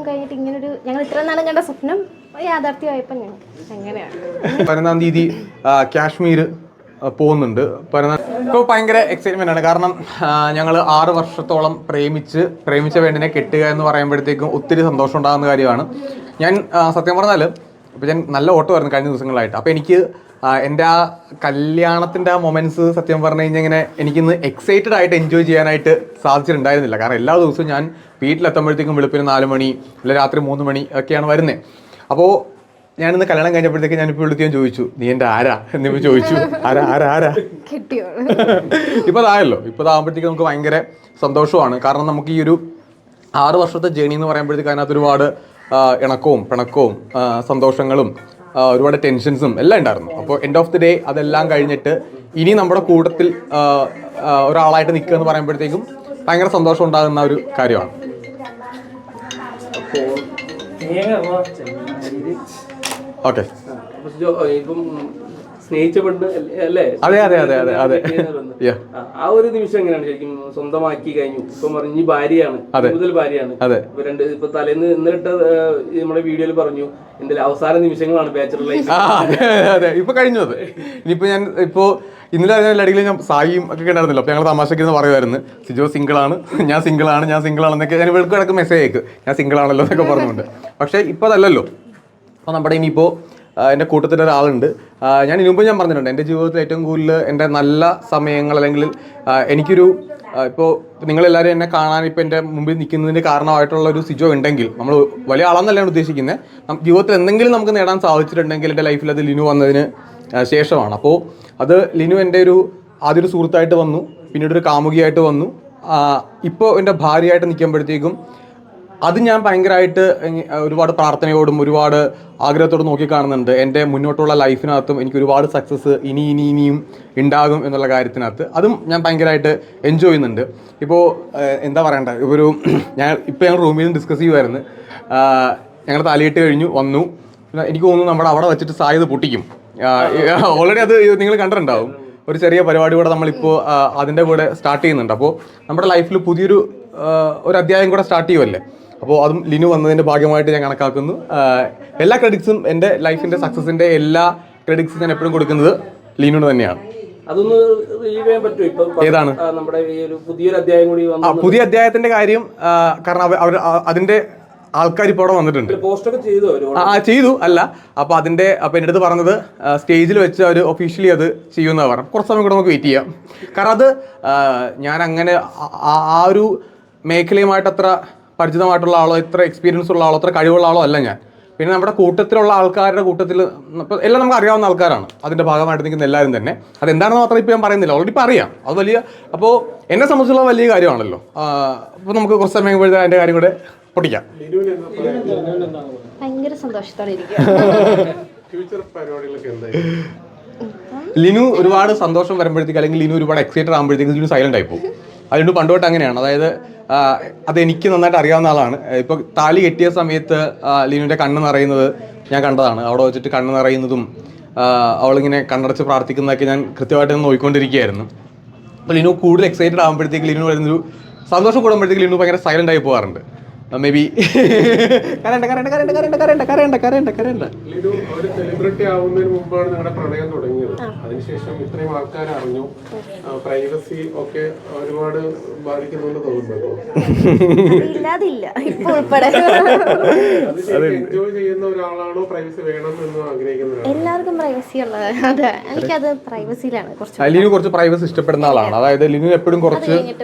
കഴിഞ്ഞിട്ട് ഇങ്ങനൊരു ഞങ്ങൾ ഇത്ര നാളും കണ്ട സ്വപ്നം യാഥാർത്ഥ്യമായപ്പോൾ ഞങ്ങൾ അങ്ങനെയാണ്. 15-ാം തീയതി കാശ്മീർ പോകുന്നുണ്ട്. ഇപ്പോൾ ഭയങ്കര എക്സൈറ്റ്മെൻ്റ് ആണ്. കാരണം ഞങ്ങൾ 6 വർഷത്തോളം പ്രേമിച്ച പെണ്ണിനെ കെട്ടുക എന്ന് പറയുമ്പോഴത്തേക്കും ഒത്തിരി സന്തോഷം ഉണ്ടാകുന്ന കാര്യമാണ്. ഞാൻ സത്യം പറഞ്ഞാൽ ഇപ്പോൾ ഞാൻ നല്ല ഓട്ടമായിരുന്നു കഴിഞ്ഞ ദിവസങ്ങളായിട്ട്. അപ്പോൾ എനിക്ക് എൻ്റെ ആ കല്യാണത്തിൻ്റെ ആ മൊമെൻറ്റ്സ് സത്യം പറഞ്ഞു കഴിഞ്ഞാൽ ഇങ്ങനെ എനിക്കിന്ന് എക്സൈറ്റഡ് ആയിട്ട് എൻജോയ് ചെയ്യാനായിട്ട് സാധിച്ചിട്ടുണ്ടായിരുന്നില്ല. കാരണം എല്ലാ ദിവസവും ഞാൻ വീട്ടിലെത്തുമ്പോഴത്തേക്കും വെളുപ്പിന് 4 മണി അല്ലെങ്കിൽ രാത്രി 3 മണി ഒക്കെയാണ് വരുന്നത്. അപ്പോൾ ഞാനിന്ന് കല്യാണം കഴിഞ്ഞപ്പോഴത്തേക്ക് ഞാനിപ്പോൾ വിളിക്കാൻ ചോദിച്ചു, നീ എൻ്റെ ആരാ എന്നിപ്പോൾ ചോദിച്ചു. ആരാ ഇപ്പോൾ അതായല്ലോ. ഇപ്പോൾ അതാകുമ്പോഴത്തേക്ക് നമുക്ക് ഭയങ്കര സന്തോഷമാണ്. കാരണം നമുക്ക് ഈ ഒരു 6 വർഷത്തെ ജേണി എന്ന് പറയുമ്പോഴത്തേക്ക് അതിനകത്ത് ഒരുപാട് ഇണക്കവും പിണക്കവും സന്തോഷങ്ങളും ഒരുപാട് ടെൻഷൻസും എല്ലാം ഉണ്ടായിരുന്നു. അപ്പോൾ എൻഡ് ഓഫ് ദി ഡേ അതെല്ലാം കഴിഞ്ഞിട്ട് ഇനി നമ്മുടെ കൂട്ടത്തിൽ ഒരാളായിട്ട് നിൽക്കുക എന്ന് പറയുമ്പോഴത്തേക്കും ഭയങ്കര സന്തോഷം ഉണ്ടാകുന്ന ഒരു കാര്യമാണ്. ഓക്കെ, അതെ. ആ ഒരു നിമിഷം എങ്ങനെയാണ് ശരിക്കും സ്വന്തമാക്കി കഴിഞ്ഞു? ഇപ്പൊ പറഞ്ഞ ഭാര്യയാണ്, കൂടുതൽ ഭാര്യയാണ്. ഇപ്പൊ തലേന്ന് ഇന്നിട്ട നമ്മുടെ വീഡിയോയിൽ പറഞ്ഞു എന്തെങ്കിലും അവസാന നിമിഷങ്ങളാണ് ബാച്ചലർ ലൈഫ്. അതെ, ഇപ്പൊ കഴിഞ്ഞു അത്. ഇനിയിപ്പോ ഞാൻ ഇന്നലെ അടിയിൽ ഞാൻ സായിയും ഒക്കെ ഉണ്ടായിരുന്നില്ല. അപ്പോൾ ഞങ്ങൾ തമാശയ്ക്ക് പറയുമായിരുന്നു, സിജോ സിംഗിളാണ്, ഞാൻ സിംഗിളാണെന്നൊക്കെ ഞാൻ ഇവർക്ക് കിടക്ക് മെസ്സേജ് അയക്കും, ഞാൻ സിംഗിളാണല്ലോ എന്നൊക്കെ പറഞ്ഞുകൊണ്ട്. പക്ഷേ ഇപ്പോൾ അതല്ലല്ലോ. അപ്പോൾ നമ്മുടെ ഇനിയിപ്പോൾ എൻ്റെ കൂട്ടത്തിൻ്റെ ഒരാളുണ്ട്. ഞാൻ മുമ്പ് ഞാൻ പറഞ്ഞിട്ടുണ്ട്, എൻ്റെ ജീവിതത്തിൽ ഏറ്റവും കൂടുതൽ എൻ്റെ നല്ല സമയങ്ങൾ അല്ലെങ്കിൽ എനിക്കൊരു ഇപ്പോൾ നിങ്ങളെല്ലാവരും എന്നെ കാണാൻ ഇപ്പോൾ എൻ്റെ മുമ്പിൽ നിൽക്കുന്നതിന് കാരണമായിട്ടുള്ള ഒരു സിജോ ഉണ്ടെങ്കിൽ, നമ്മൾ വലിയ ആളെന്നല്ലാണ് ഉദ്ദേശിക്കുന്നത്, ജീവിതത്തിൽ എന്തെങ്കിലും നമുക്ക് നേടാൻ സാധിച്ചിട്ടുണ്ടെങ്കിൽ എൻ്റെ ലൈഫിൽ അത് ലിനു വന്നതിന് ശേഷമാണ്. അപ്പോൾ അത് ലിനു എൻ്റെ ആദ്യം ഒരു സുഹൃത്തായിട്ട് വന്നു, പിന്നീട് ഒരു കാമുകിയായിട്ട് വന്നു, ഇപ്പോൾ എൻ്റെ ഭാര്യയായിട്ട് നിൽക്കുമ്പോഴത്തേക്കും അത് ഞാൻ ഭയങ്കരമായിട്ട് ഒരുപാട് പ്രാർത്ഥനയോടും ഒരുപാട് ആഗ്രഹത്തോടും നോക്കിക്കാണുന്നുണ്ട്. എൻ്റെ മുന്നോട്ടുള്ള ലൈഫിനകത്തും എനിക്ക് ഒരുപാട് സക്സസ് ഇനിയും ഉണ്ടാകും എന്നുള്ള കാര്യത്തിനകത്ത് അതും ഞാൻ ഭയങ്കരമായിട്ട് എൻജോയ് ചെയ്യുന്നുണ്ട്. ഇപ്പോൾ എന്താ പറയണ്ട, ഞങ്ങൾ റൂമിൽ ഡിസ്കസ് ചെയ്യുമായിരുന്നു. ഞങ്ങൾ താലിയിട്ട് കഴിഞ്ഞു വന്നു. എനിക്ക് തോന്നുന്നു നമ്മുടെ അവിടെ വെച്ചിട്ട് സായത് പൊട്ടിക്കും. ഓൾറെഡി അത് നിങ്ങൾ കണ്ടിട്ടുണ്ടാവും. ഒരു ചെറിയ പരിപാടി കൂടെ നമ്മളിപ്പോൾ അതിൻ്റെ കൂടെ സ്റ്റാർട്ട് ചെയ്യുന്നുണ്ട്. അപ്പോൾ നമ്മുടെ ലൈഫിൽ പുതിയൊരു അധ്യായം കൂടെ സ്റ്റാർട്ട് ചെയ്യുമല്ലേ. അപ്പോൾ അതും ലിനു വന്നതിൻ്റെ ഭാഗമായിട്ട് ഞാൻ കണക്കാക്കുന്നു. എല്ലാ ക്രെഡിറ്റ്സും എൻ്റെ ലൈഫിൻ്റെ സക്സസിൻ്റെ എല്ലാ ക്രെഡിറ്റ്സും ഞാൻ എപ്പോഴും കൊടുക്കുന്നത് ലിനുവിന് തന്നെയാണ്. അതൊന്ന് റിലീവ് ചെയ്യാൻ പറ്റുമോ? ഇപ്പൊ ഏതാണ് നമ്മുടെ ഈ ഒരു പുതിയൊരു അധ്യായം കൂടി പുതിയ അധ്യായത്തിന്റെ കാര്യം? കാരണം അവർ അതിന്റെ ആൾക്കാർ ഇപ്പോൾ അവിടെ വന്നിട്ടുണ്ട്. ചെയ്തു അല്ല. അപ്പോൾ എൻ്റെ അടുത്ത് പറഞ്ഞത് സ്റ്റേജിൽ വെച്ച് അവർ ഒഫീഷ്യലി അത് ചെയ്യുമെന്നാണ് പറഞ്ഞു. കുറച്ച് സമയം കൂടെ നമുക്ക് വെയിറ്റ് ചെയ്യാം. കാരണം അത് ഞാൻ അങ്ങനെ ആ ഒരു മേഖലയുമായിട്ട് അത്ര പരിചിതമായിട്ടുള്ള ആളോ, ഇത്ര എക്സ്പീരിയൻസ് ഉള്ള ആളോ, അത്ര കഴിവുള്ള ആളോ അല്ല ഞാൻ. പിന്നെ നമ്മുടെ കൂട്ടത്തിലുള്ള ആൾക്കാരുടെ കൂട്ടത്തിൽ എല്ലാം നമുക്ക് അറിയാവുന്ന ആൾക്കാരാണ് അതിൻ്റെ ഭാഗമായിട്ട് നിൽക്കുന്ന എല്ലാവരും തന്നെ. അതെന്താണെന്ന് മാത്രം ഇപ്പോൾ ഞാൻ പറയുന്നില്ല, ഓൾറെഡി ഇപ്പോൾ അറിയാം. അത് വലിയ, അപ്പോൾ എന്നെ സംബന്ധിച്ചുള്ള വലിയ കാര്യമാണല്ലോ. അപ്പോൾ നമുക്ക് കുറച്ച് സമയം കഴിയുമ്പോഴത്തേക്ക് അതിൻ്റെ കാര്യം കൂടെ പൊട്ടിക്കാം. ഭയങ്കര സന്തോഷത്തോടെ ലിനു ഒരുപാട് സന്തോഷം വരുമ്പോഴത്തേക്ക് അല്ലെങ്കിൽ ലിനു ഒരുപാട് എക്സൈറ്റഡ് ആകുമ്പോഴത്തേക്ക് ലിനു സൈലന്റ് ആയി പോകും. അതുകൊണ്ട് പണ്ടുതൊട്ട് അങ്ങനെയാണ്. അതായത് അതെനിക്ക് നന്നായിട്ട് അറിയാവുന്ന ആളാണ്. ഇപ്പോൾ താലി കെട്ടിയ സമയത്ത് ലിനുവിൻ്റെ കണ്ണ് നിറയുന്നത് ഞാൻ കണ്ടതാണ്. അവിടെ വെച്ചിട്ട് കണ്ണ് നിറയുന്നതും അവളിങ്ങനെ കണ്ണടച്ച് പ്രാർത്ഥിക്കുന്നതൊക്കെ ഞാൻ കൃത്യമായിട്ട് നോക്കിക്കൊണ്ടിരിക്കുകയായിരുന്നു. അപ്പോൾ ലിനു കൂടുതൽ എക്സൈറ്റഡ് ആകുമ്പോഴത്തേക്ക് ലിനു വരുന്നൊരു സന്തോഷം കൂടുമ്പോഴത്തേക്ക് ലിനു ഭയങ്കര സൈലന്റ് ആയി പോകാറുണ്ട്. മേ ബി സെലിബ്രിറ്റി ആവുന്നതിന് മുമ്പാണ് നിങ്ങളുടെ പ്രണയം തുടങ്ങിയത്. അതിനുശേഷം ഇത്രയും ആൾക്കാർ അറിഞ്ഞു, പ്രൈവസി ഒക്കെ ഒരുപാട് ബാധിക്കുന്നുണ്ട് തോന്നുന്നു. എൻജോയ് ചെയ്യുന്ന ഒരാളാണോ പ്രൈവസി വേണം എന്ന് ആഗ്രഹിക്കുന്നത്? എല്ലാവർക്കും പ്രൈവസി ഉള്ളത്. അതെ, എനിക്കത് പ്രൈവസിയിലാണ് ലിനു കുറച്ച് പ്രൈവസി ഇഷ്ടപ്പെടുന്ന ആളാണ്. അതായത് ലിനു എപ്പോഴും കുറച്ച്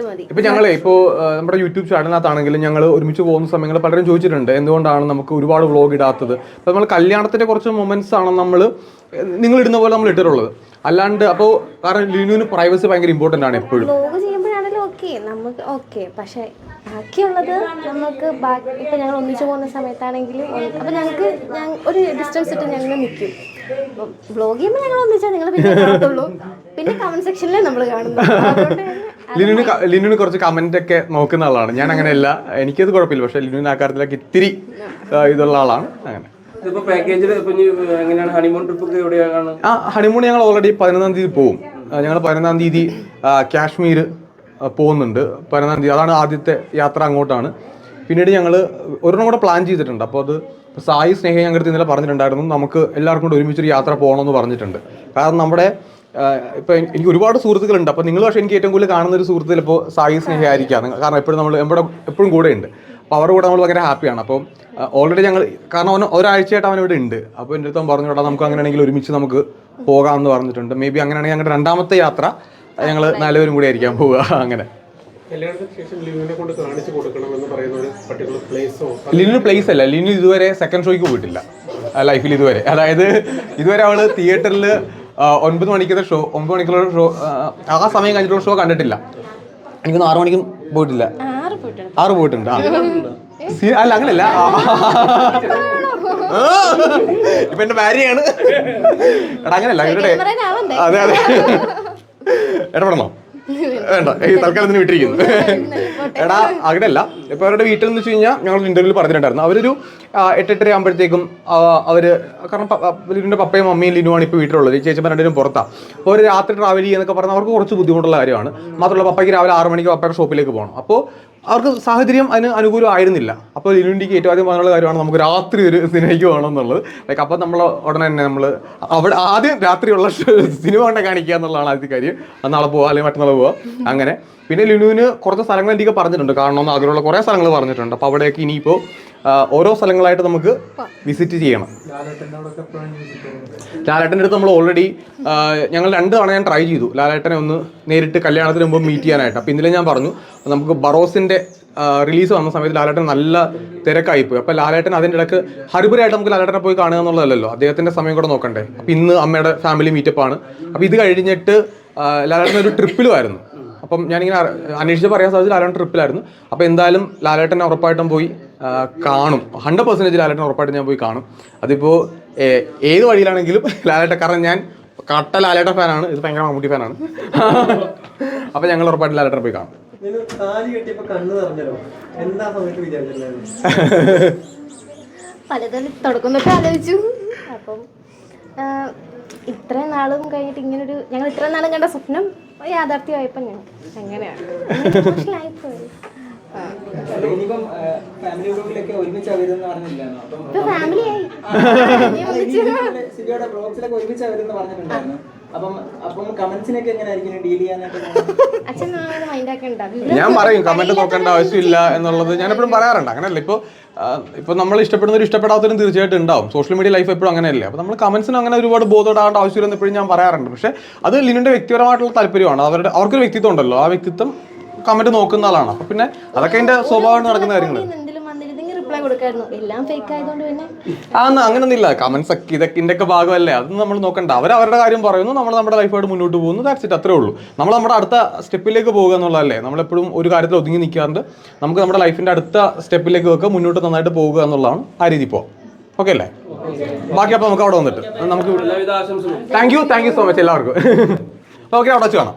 ഇപ്പൊ ഞങ്ങളെ ഇപ്പോൾ നമ്മുടെ യൂട്യൂബ് ചാനലിനകത്താണെങ്കിലും ഞങ്ങൾ ഒരുമിച്ച് പോകുന്ന സമയങ്ങൾ പലരും ചോദിച്ചിട്ടുണ്ട് എന്തുകൊണ്ടാണ് നമുക്ക് ഒരുപാട് വ്ളോഗ് ഇടാത്തത്. അപ്പോൾ നമ്മൾ കല്യാണത്തിന്റെ കുറച്ച് മൊമെന്റ്സ് ആണ് നിങ്ങൾ ഇടുന്ന പോലെ നമ്മൾ ഇട്ടിട്ടുള്ളത്. അല്ലാണ്ട് അപ്പോൾ കാരണം ലിനുവിന് പ്രൈവസി ഭയങ്കര ഇമ്പോർട്ടൻ്റ് ആണ് എപ്പോഴും. വ്ളോഗ് ചെയ്യുമ്പോഴാണല്ലോ നമുക്ക് ഓക്കെ, പക്ഷെ ബാക്കിയുള്ളത് നമുക്ക് ഇപ്പം ഞങ്ങൾ ഒന്നിച്ചു പോകുന്ന സമയത്താണെങ്കിലും അപ്പം ഞങ്ങൾക്ക് ഒരു ഡിസ്റ്റൻസ് ഇട്ട് ഞങ്ങൾ നിൽക്കും. വ്ളോഗ് ചെയ്യുമ്പോൾ ഞങ്ങൾ ഒന്നിച്ചാൽ നിങ്ങൾ പിന്നെ കാണത്തുള്ളൂ, പിന്നെ കമന്റ് സെക്ഷനിലേ നമ്മൾ കാണുന്നു. ലിനുവിന് കുറച്ച് കമന്റ് ഒക്കെ നോക്കുന്ന ആളാണ് ഞാൻ. അങ്ങനെയല്ല, എനിക്കത് കുഴപ്പമില്ല. പക്ഷെ ലിനുവിന് ആ കാര്യത്തിലൊക്കെ ഇത്തിരി ഇതുള്ള ആളാണ്. അങ്ങനെ ഹണിമൂൺ ഞങ്ങൾ ഓൾറെഡി 11-ാം തീയതി പോകും. ഞങ്ങൾ 11-ാം തീയതി കാശ്മീർ പോകുന്നുണ്ട്. 11-ാം തീയതി അതാണ് ആദ്യത്തെ യാത്ര അങ്ങോട്ടാണ്. പിന്നീട് ഞങ്ങൾ ഒരെണ്ണം കൂടെ പ്ലാൻ ചെയ്തിട്ടുണ്ട്. അപ്പോൾ അത് സായി സ്നേഹ ഞങ്ങളുടെ ഇന്നലെ പറഞ്ഞിട്ടുണ്ടായിരുന്നു, നമുക്ക് എല്ലാവർക്കും കൂടെ ഒരുമിച്ചൊരു യാത്ര പോകണമെന്ന് പറഞ്ഞിട്ടുണ്ട്. കാരണം നമ്മുടെ ഇപ്പോൾ എനിക്ക് ഒരുപാട് സുഹൃത്തുക്കളുണ്ട്. അപ്പോൾ നിങ്ങൾ പക്ഷേ എനിക്ക് ഏറ്റവും കൂടുതൽ കാണുന്ന ഒരു സുഹൃത്ത് ചിലപ്പോൾ സായി സ്നേഹ ആയിരിക്കാം. കാരണം എപ്പോഴും നമ്മൾ എപ്പോഴും കൂടെ ഉണ്ട്. അപ്പോൾ അവരുടെ കൂടെ നമ്മൾ ഭയങ്കര ഹാപ്പിയാണ്. അപ്പോൾ ഓൾറെഡി ഞങ്ങൾ കാരണം അവൻ ഒരാഴ്ചയായിട്ട് അവൻ ഇവിടെ ഉണ്ട്. അപ്പോൾ എൻ്റെ അടുത്ത് പറഞ്ഞു കേട്ടോ നമുക്ക് അങ്ങനെയാണെങ്കിൽ ഒരുമിച്ച് നമുക്ക് പോകാമെന്ന് പറഞ്ഞിട്ടുണ്ട്. മേ ബി അങ്ങനെയാണെങ്കിൽ ഞങ്ങളുടെ രണ്ടാമത്തെ യാത്ര ഞങ്ങൾ 4 പേരും കൂടി ആയിരിക്കാൻ പോവുക. അങ്ങനെ കല്യാണത്തിന് ശേഷം ലിനുവിനെ കൊണ്ട് കാണിച്ചു കൊടുക്കണമെന്ന് പറയുന്ന ഒരു പർട്ടിക്കുലർ പ്ലേസോ? ലിനു പ്ലേസ് അല്ല, ലിനു ഇതുവരെ സെക്കൻഡ് ഷോയ്ക്ക് പോയിട്ടില്ല ലൈഫിൽ ഇതുവരെ. അതായത് ഇതുവരെ അവൾ തിയേറ്ററിൽ 9 മണിക്കുള്ള ഷോ 9 മണിക്കുള്ള ഷോ ആ സമയം കഴിഞ്ഞിട്ടുള്ള ഷോ കണ്ടിട്ടില്ല. എനിക്കൊന്ന് 6 മണിക്കും പോയിട്ടില്ല. 6 പോയിട്ടുണ്ട്. അല്ല അങ്ങനെയല്ല, ഇപ്പൊ എന്റെ ഭാര്യയാണ്. എടാ അങ്ങനെയല്ല, അതെ അതെ ഇടപെടണോ? വേണ്ട, ഈ തൽക്കാലത്തിന് വിട്ടിരിക്കുന്നു. എടാ അങ്ങനെയല്ല, ഇപ്പൊ അവരുടെ വീട്ടിൽ എന്ന് വെച്ച് കഴിഞ്ഞാൽ ഞങ്ങൾ ഇന്റർവ്യൂവിൽ പറഞ്ഞിട്ടുണ്ടായിരുന്നു, അവരൊരു 8-8:30 ആകുമ്പോഴത്തേക്കും അവര് കാരണം ലിനുവിന്റെ പപ്പയും മമ്മിയും ലിനുവാണ് ഇപ്പോൾ വീട്ടിലുള്ളത്. ചേച്ചിമാർ രണ്ടുപേരും പുറത്താണ്. അപ്പോൾ ഒരു രാത്രി ട്രാവൽ ചെയ്യുന്നൊക്കെ പറഞ്ഞാൽ അവർക്ക് കുറച്ച് ബുദ്ധിമുട്ടുള്ള കാര്യമാണ്. മാത്രമല്ല പപ്പയ്ക്ക് രാവിലെ 6 മണിക്ക് പപ്പയുടെ ഷോപ്പിലേക്ക് പോകണം. അപ്പോൾ അവർക്ക് സാഹചര്യം അതിന് അനുകൂലമായിരുന്നില്ല. അപ്പോൾ ലിനുവിൻ്റെ ഏറ്റവും ആദ്യം പറഞ്ഞുള്ള കാര്യമാണ് നമുക്ക് രാത്രി ഒരു സിനിമയ്ക്ക് പോകണം എന്നുള്ളത്. ലൈക്ക് അപ്പോൾ നമ്മൾ ഉടനെ തന്നെ നമ്മൾ അവിടെ ആദ്യം രാത്രിയുള്ള സിനിമ കൊണ്ട് കാണിക്കുക എന്നുള്ളതാണ് ആദ്യത്തെ കാര്യം. നാളെ പോവുക അല്ലെങ്കിൽ മറ്റന്നാൾ പോവുക അങ്ങനെ. പിന്നെ ലിനുവിന് കുറച്ച് സ്ഥലങ്ങൾ എനിക്ക് പറഞ്ഞിട്ടുണ്ട്, കാണണമെന്ന് ആഗ്രഹമുള്ള കുറേ സ്ഥലങ്ങൾ പറഞ്ഞിട്ടുണ്ട്. അപ്പോൾ അവിടെയൊക്കെ ഇനിയിപ്പോൾ ഓരോ സ്ഥലങ്ങളായിട്ട് നമുക്ക് വിസിറ്റ് ചെയ്യണം. ലാലേട്ടൻ്റെ അടുത്ത് നമ്മൾ ഓൾറെഡി ഞങ്ങൾ 2 തവണ ഞാൻ ട്രൈ ചെയ്തു ലാലേട്ടനെ ഒന്ന് നേരിട്ട് കല്യാണത്തിന് മുമ്പ് മീറ്റ് ചെയ്യാനായിട്ട്. അപ്പോൾ ഇന്നലെ ഞാൻ പറഞ്ഞു നമുക്ക് ബറോസിൻ്റെ റിലീസ് വന്ന സമയത്ത് ലാലേട്ടൻ നല്ല തിരക്കായിപ്പോയി. അപ്പോൾ ലാലേട്ടൻ അതിൻ്റെ ഇടയ്ക്ക് ഹരിപുരമായിട്ട് നമുക്ക് ലാലേട്ടനെ പോയി കാണുക എന്നുള്ളതല്ലോ, അദ്ദേഹത്തിൻ്റെ സമയം കൂടെ നോക്കണ്ടേ. അപ്പോൾ ഇന്ന് അമ്മയുടെ ഫാമിലി മീറ്റപ്പാണ്. അപ്പോൾ ഇത് കഴിഞ്ഞിട്ട് ലാലേട്ടൻ ഒരു ട്രിപ്പിലുമായിരുന്നു. അപ്പം ഞാനിങ്ങനെ അന്വേഷിച്ച് പറയാൻ സാധിച്ചു ലാലേട്ടൻ ട്രിപ്പിലായിരുന്നു. അപ്പോൾ എന്തായാലും ലാലേട്ടനെ ഉറപ്പായിട്ടും പോയി കാണും. 100% ലാലേട്ടൻ ഉറപ്പായിട്ടും ഞാൻ പോയി കാണും. അതിപ്പോൾ ഏത് വഴിയിലാണെങ്കിലും ലാലേട്ടൻ, കാരണം ഞാൻ കട്ട ലാലേട്ടൻ ഫാനാണ്, ഇത് ഭയങ്കര മമ്മൂട്ടി ഫാനാണ്. അപ്പോൾ ഞങ്ങൾ ഉറപ്പായിട്ടും ലാലേട്ടനെ പോയി കാണും. പലതരം തുടക്കുന്നൊക്കെ ആലോചിച്ചു. അപ്പം ഇത്രയും നാളും കഴിഞ്ഞിട്ട് ഇങ്ങനൊരു ഞങ്ങൾ ഇത്രയും നാളും കണ്ട സ്വപ്നം യാഥാർത്ഥ്യമായപ്പോൾ ഞാൻ എങ്ങനെയാണ് ഇമോഷണലായിപ്പോയി. ഫാമിലിയായി അച്ഛൻ മൈൻഡൊക്കെ ഉണ്ടാവും. ഞാൻ പറയും കമന്റ് നോക്കേണ്ട ആവശ്യമില്ല എന്നുള്ളത് ഞാൻ എപ്പോഴും പറയാറുണ്ട്. അങ്ങനെയല്ല, ഇപ്പോൾ നമ്മൾ ഇഷ്ടപ്പെടുന്നവരും ഇഷ്ടപ്പെടാത്തവരും തീർച്ചയായിട്ടും ഉണ്ടാവും. സോഷ്യൽ മീഡിയ ലൈഫ് എപ്പോഴും അങ്ങനെയല്ലേ. അപ്പോൾ നമ്മൾ കമന്റ്സിന് അങ്ങനെ ഒരുപാട് ബോധപ്പെടാണ്ട് ആവശ്യമില്ലെന്ന് എപ്പോഴും ഞാൻ പറയാറുണ്ട്. പക്ഷേ അത് ലിനുവിന്റെ വ്യക്തിപരമായിട്ടുള്ള താല്പര്യമാണ്. അവർക്കൊരു വ്യക്തിത്വം ഉണ്ടല്ലോ, ആ വ്യക്തിത്വം കമന്റ് നോക്കുന്ന ആളാണ്. അപ്പൊ പിന്നെ അതൊക്കെ അതിന്റെ സ്വഭാവം നടക്കുന്ന കാര്യങ്ങൾ. അങ്ങനൊന്നുമില്ല, കമന്റ്സ് ഒക്കെ ഇതിന്റെ ഒക്കെ ഭാഗമല്ലേ, അതൊന്നും നമ്മൾ നോക്കണ്ട. അവരുടെ കാര്യം പറയുന്നു, നമ്മൾ നമ്മുടെ ലൈഫായിട്ട് മുന്നോട്ട് പോകുന്നു, ദാറ്റ്സ് ഇറ്റ്, അത്രേ ഉള്ളൂ. നമ്മൾ നമ്മുടെ അടുത്ത സ്റ്റെപ്പിലേക്ക് പോകുക എന്നുള്ളതല്ലേ. നമ്മളെപ്പോഴും ഒരു കാര്യത്തിൽ ഒതുങ്ങി നിൽക്കാറുണ്ട്. നമുക്ക് നമ്മുടെ ലൈഫിന്റെ അടുത്ത സ്റ്റെപ്പിലേക്ക് വെക്കുക, മുന്നോട്ട് നന്നായിട്ട് പോകുക എന്നുള്ളതാണ് ആ രീതി ഇപ്പോൾ. ഓക്കെ അല്ലേ? ബാക്കി അപ്പോൾ നമുക്ക് അവിടെ വന്നിട്ട് നമുക്ക് താങ്ക് യു സോ മച്ച് എല്ലാവർക്കും. ഓക്കെ, അവിടെ വെച്ച് കാണാം.